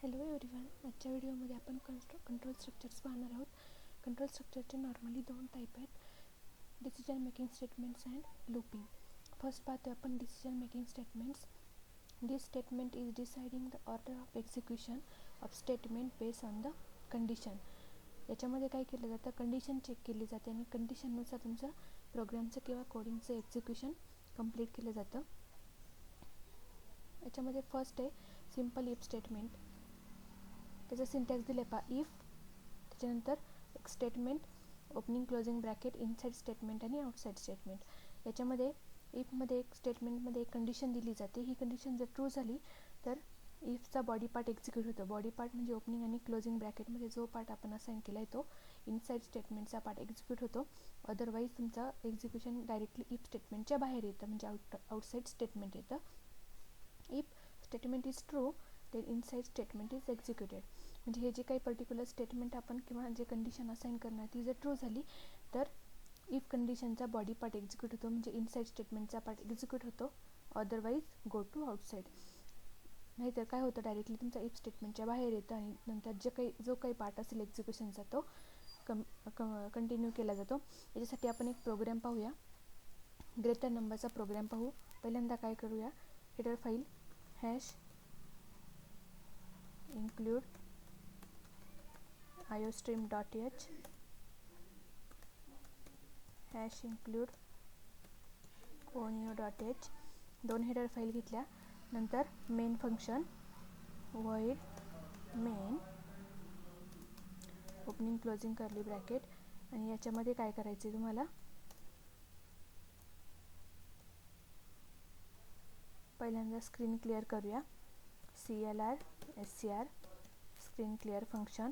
Hello everyone, आजच्या व्हिडिओमध्ये आपण कंट्रोल स्ट्रक्चर्स पाहणार आहोत. कंट्रोल स्ट्रक्चरचे नॉर्मली दोन टाईप आहेत, decision making statements and looping. First पाहतो आपण decision making statements. This statement is deciding the order of execution of statement based on the condition. याच्यामध्ये काय केलं जातं, कंडिशन चेक केली जाते आणि कंडिशननुसार तुमचं प्रोग्रामचं किंवा कोडिंगचं एक्झिक्युशन कंप्लीट केलं जातं. याच्यामध्ये फर्स्ट आहे सिम्पल इफ स्टेटमेंट. त्याचं सिंटॅक्स दिले पहा, इफ त्याच्यानंतर एक statement, opening closing bracket, inside statement आणि आउटसाइड स्टेटमेंट. याच्यामध्ये इफमध्ये एक स्टेटमेंटमध्ये एक कंडिशन दिली जाते. ही कंडिशन जर ट्रू झाली तर इफचा बॉडी पार्ट एक्झिक्यूट होतो. बॉडी पार्ट म्हणजे ओपनिंग आणि क्लोजिंग ब्रॅकेटमध्ये जो पार्ट आपण असाइन केला आहे तो इनसाइड स्टेटमेंटचा पार्ट एक्झिक्यूट होतो. अदरवाईज तुमचा एक्झिक्युशन डायरेक्टली इफ स्टेटमेंटच्या बाहेर येतं, म्हणजे आउटसाइड स्टेटमेंट येतं. If statement is true then inside statement is executed. म्हणजे हे जे काही पर्टिक्युलर स्टेटमेंट आपण किंवा जे कंडिशन असाइन करणार ती जर ट्रू झाली तर इफ कंडिशनचा बॉडी पार्ट एक्झिक्यूट होतो, म्हणजे इनसाइड स्टेटमेंटचा पार्ट एक्झिक्यूट होतो. Otherwise go to outside. नाहीतर काय होतं, डायरेक्टली तुमचा इफ स्टेटमेंटच्या बाहेर येतं आणि नंतर जो काही पार्ट असेल एक्झिक्युशनचा तो कंटिन्यू केला जातो. याच्यासाठी आपण एक प्रोग्राम पाहूया. ग्रेटर नंबरचा प्रोग्राम पाहू. पहिल्यांदा काय करूया, header file hash include iostream.h hash include onio.h. दोन हेडर फाईल घेतल्या. नंतर main function void main opening closing curly bracket. आणि याच्यामध्ये काय करायचे तुम्हाला, पहिल्यांदा स्क्रीन क्लिअर करूया. clr scr screen clear function.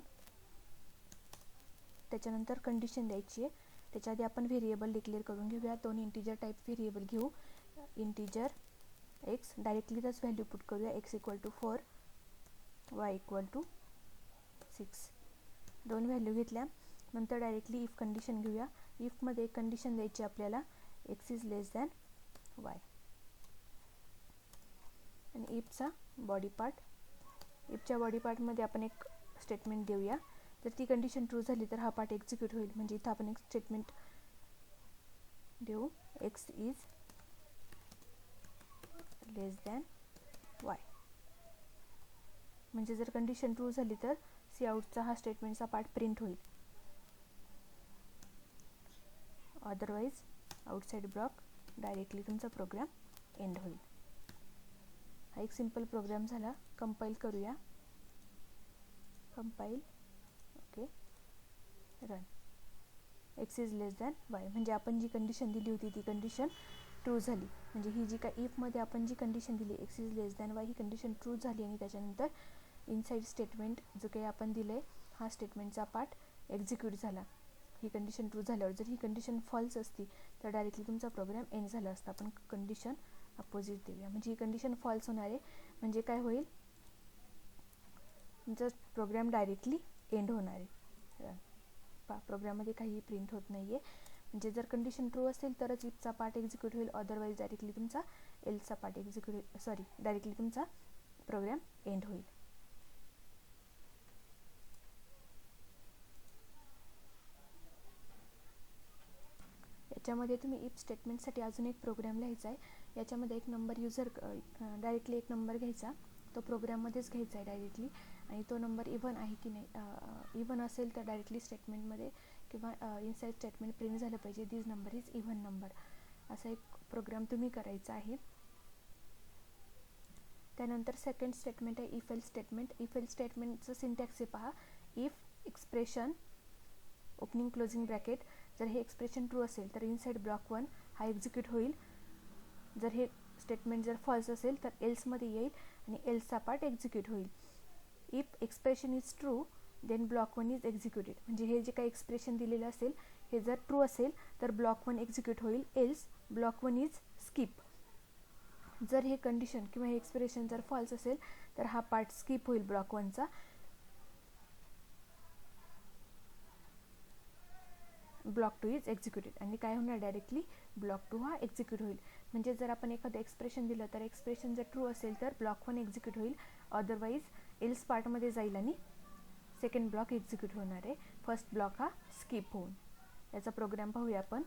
त्याच्यानंतर कंडिशन द्यायची आहे. त्याच्या आधी आपण व्हेरिएबल डिक्लेअर करून घेऊया. दोन इंटिजर टाईप व्हेरिएबल घेऊ. इंटिजर एक्स, डायरेक्टली त्याच व्हॅल्यू पुट करूया. x = 4 y = 6. दोन व्हॅल्यू घेतल्या. नंतर डायरेक्टली इफ कंडिशन घेऊया. इफमध्ये एक कंडिशन द्यायची आपल्याला, x is less than y. आणि इफचा बॉडी पार्ट, इफच्या बॉडी पार्टमध्ये आपण एक स्टेटमेंट देऊया. जर ती कंडिशन ट्रू झाली तर हा पार्ट एक्झिक्यूट होईल. म्हणजे इथं आपण एक स्टेटमेंट देऊ, x is less than y. म्हणजे जर कंडिशन ट्रू झाली तर सी आउटचा हा स्टेटमेंटचा पार्ट प्रिंट होईल. अदरवाईज आउटसाइड ब्लॉक डायरेक्टली तुमचा प्रोग्राम एंड होईल. हा एक सिंपल प्रोग्राम झाला. कंपाईल करूया. Compile, okay, run. x is less than y, म्हणजे आपण जी कंडिशन दिली होती ती कंडिशन ट्रू झाली. म्हणजे ही जी काय इफमध्ये आपण जी कंडिशन दिली x is less than y ही कंडिशन ट्रू झाली. आणि त्याच्यानंतर इनसाइड स्टेटमेंट जो काही आपण दिलं आहे हा स्टेटमेंटचा पार्ट एक्झिक्यूट झाला. ही कंडिशन ट्रू झाल्यावर जर ही कंडिशन फॉल्स असती तर डायरेक्टली तुमचा प्रोग्राम एंड झाला असता. आपण कंडिशन अपोजिट देऊया. म्हणजे ही कंडिशन फॉल्स होणार आहे, म्हणजे काय होईल, तुमचा प्रोग्राम डायरेक्टली एंड होणार आहे. प्रोग्राममध्ये काहीही प्रिंट होत नाही आहे. म्हणजे जर कंडिशन ट्रू असेल तरच इफचा पार्ट एक्झिक्यूट होईल. अदरवाईज डायरेक्टली तुमचा एल्सचा पार्ट डायरेक्टली तुमचा प्रोग्राम एंड होईल. याच्यामध्ये तुम्ही इफ स्टेटमेंटसाठी अजून एक प्रोग्राम लिहायचा आहे. याच्यामध्ये एक नंबर डायरेक्टली एक नंबर घ्यायचा, तो प्रोग्राममध्येच घ्यायचा आहे डायरेक्टली. आणि तो नंबर इव्हन आहे की नाही, इव्हन असेल तर डायरेक्टली स्टेटमेंटमध्ये किंवा इनसाइड स्टेटमेंट प्रिंट झालं पाहिजे, this number is even number, असा एक प्रोग्राम तुम्ही करायचा आहे. त्यानंतर सेकंड स्टेटमेंट आहे if else statement. If else स्टेटमेंटचं सिंटॅक्स आहे पहा, if expression opening closing bracket, जर हे एक्सप्रेशन ट्रू असेल तर इनसाइड ब्लॉक 1 हा एक्झिक्यूट होईल. जर हे स्टेटमेंट जर फॉल्स असेल तर एल्समध्ये येईल आणि एल्सचा पार्ट एक्झिक्यूट होईल. If expression is true then block 1 is executed. म्हणजे हे जे काही एक्सप्रेशन दिलेलं असेल हे जर ट्रू असेल तर ब्लॉक 1 एक्झिक्यूट होईल, एल्स ब्लॉक 1 इज स्किप. जर हे कंडिशन किंवा हे एक्सप्रेशन जर फॉल्स असेल तर हा पार्ट स्किप होईल ब्लॉक 1चा. Block 2 is executed. आणि काय होणार, डायरेक्टली ब्लॉक 2 हा एक्झिक्यूट होईल. म्हणजे जर आपण एखादं एक्सप्रेशन दिलं तर एक्सप्रेशन जर ट्रू असेल तर ब्लॉक 1 एक्झिक्यूट होईल. अदरवाईज एल्स पार्टमध्ये जाईल आणि सेकंड ब्लॉक एक्झिक्यूट होणार आहे. फर्स्ट ब्लॉक हा स्किप होऊन. याचा प्रोग्राम पाहूया आपण.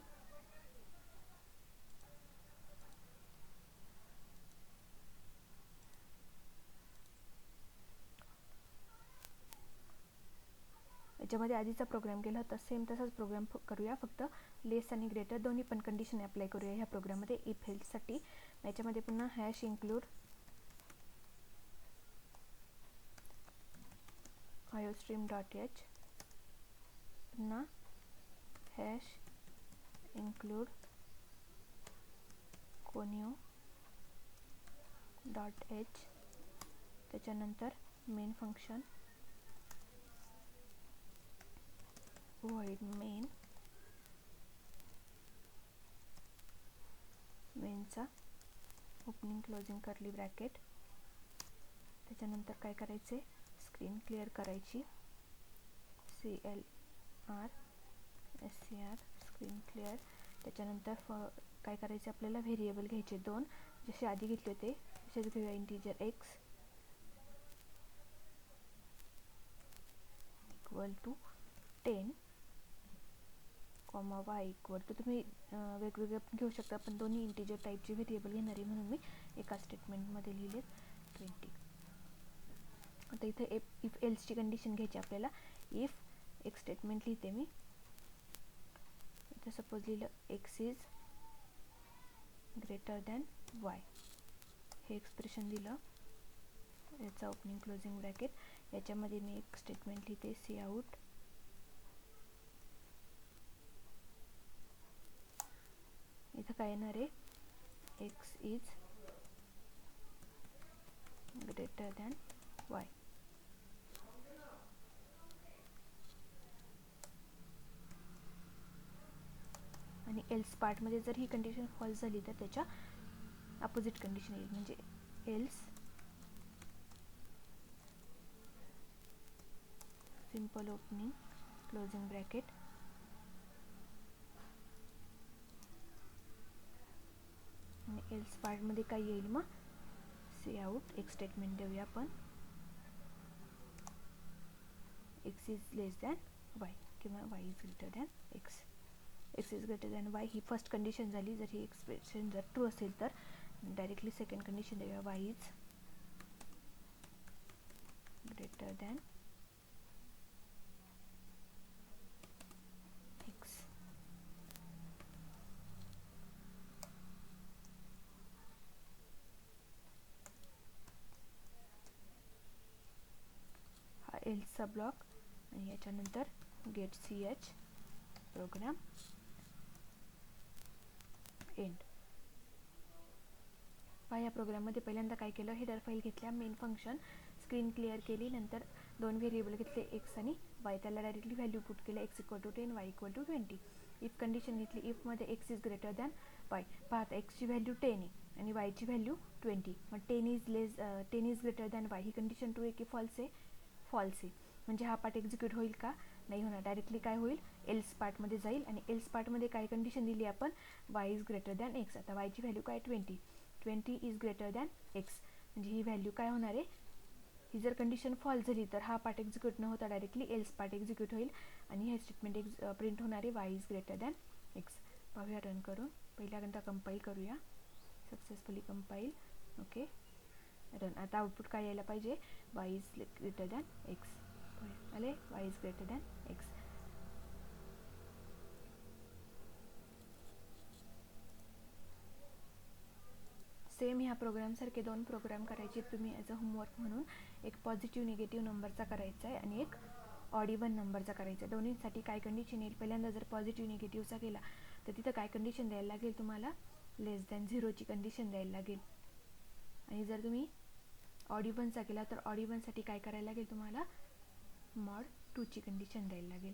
याच्यामध्ये आधीचा प्रोग्राम केला होता सेम तसाच प्रोग्राम करूया, फक्त लेस आणि ग्रेटर दोन्ही पण कंडिशन अप्लाय करूया ह्या प्रोग्राममध्ये. इफ हेल्ससाठी याच्यामध्ये पुन्हा हॅश इन्क्लूड iostream.h, पुन्हा हॅश इन्क्लूड conio.h, त्याच्यानंतर मेन फंक्शन void main, मेनचा ओपनिंग क्लोजिंग कर्ली ब्रॅकेट. त्याच्यानंतर काय करायचे, स्क्रीन क्लिअर करायची, CLR SCR स्क्रीन क्लिअर. त्याच्यानंतर काय करायचे, आपल्याला व्हेरिएबल घ्यायचे दोन, जसे आधी घेतले होते तसेच घेऊया. Integer x equal to 10 comma y equal to, तुम्ही वेगवेगळे घेऊ शकता, पण दोन्ही इंटीजर टाईपचे व्हेरिएबल घेणार आहे म्हणून मी एका स्टेटमेंटमध्ये लिहिले 20. आता इथे इफ एल्सची कंडिशन घ्यायची आपल्याला. इफ एक स्टेटमेंट लिहिते मी, इथे सपोज लिहिलं x is greater than y, हे एक्सप्रेशन दिलं, याचा ओपनिंग क्लोजिंग ब्रॅकेट. याच्यामध्ये मी एक स्टेटमेंट लिहिते cout इथं काय येणार आहे, x is greater than y. आणि एल्स पार्टमध्ये जर ही कंडिशन फॉल्स झाली तर त्याच्या अपोजिट कंडिशन येईल, म्हणजे else simple opening closing bracket आणि एल्स पार्टमध्ये काय येईल, मग cout एक स्टेटमेंट देऊया आपण, x is less than y किंवा y is greater than x. x is greater than y he first condition झाली. जर ही एक्सप्रेशन जर ट्रू असेल तर डायरेक्टली सेकंड कंडिशन देऊया, y is greater than x. हा एल्सचा ब्लॉक आणि याच्यानंतर गेट ch प्रोग्राम एंड. या प्रोग्राममध्ये पहिल्यांदा काय केलं, हेडर फाईल घेतल्या, मेन फंक्शन स्क्रीन क्लिअर केली, नंतर दोन व्हेरिएबल घेतले x आणि y, त्याला डायरेक्टली व्हॅल्यू पुट केलं, x equal to 10 y equal to 20. If condition घेतली, इफमध्ये x is greater than y. पाहता x ची व्हॅल्यू 10 आहे आणि y ची व्हॅल्यू 20, मग 10 इज ग्रेटर दॅन y, ही कंडिशन ट्रू आहे की फॉल्स आहे, फॉल्स आहे. म्हणजे हा पार्ट एक्झिक्यूट होईल का, नाही होणार, डायरेक्टली काय होईल, एल्स पार्टमध्ये जाईल. आणि एल्स पार्टमध्ये काय कंडिशन दिली आपण, y is greater than x. आता y ची व्हॅल्यू काय, 20 इज ग्रेटर दॅन x, म्हणजे ही व्हॅल्यू काय होणार आहे, ही जर कंडिशन फॉल्स झाली तर हा पार्ट एक्झिक्यूट न होता डायरेक्टली एल्स पार्ट एक्झिक्यूट होईल आणि हे स्टेटमेंट प्रिंट होणार आहे, y is greater than x. पाहूया रन करून, पहिल्यांदा कंपाईल करूया, सक्सेसफुली कंपाईल, ओके रन. आता आउटपुट काय यायला पाहिजे, y is greater than x आले, y is greater than x. Same ह्या प्रोग्रामसारखे दोन प्रोग्राम करायचे तुम्ही ॲज अ होमवर्क म्हणून. एक पॉझिटिव्ह निगेटिव्ह नंबरचा करायचा आहे आणि एक ऑड इव्हन नंबरचा करायचा आहे. दोन्हीसाठी काय कंडिशन येईल, पहिल्यांदा जर पॉझिटिव्ह निगेटिव्हचा केला तर तिथं काय कंडिशन द्यायला लागेल तुम्हाला, लेस दॅन 0ची कंडिशन द्यायला लागेल. आणि जर तुम्ही ऑड इव्हनचा केला तर ऑड इव्हनसाठी काय करायला लागेल तुम्हाला, mod 2ची कंडिशन द्यायला लागेल.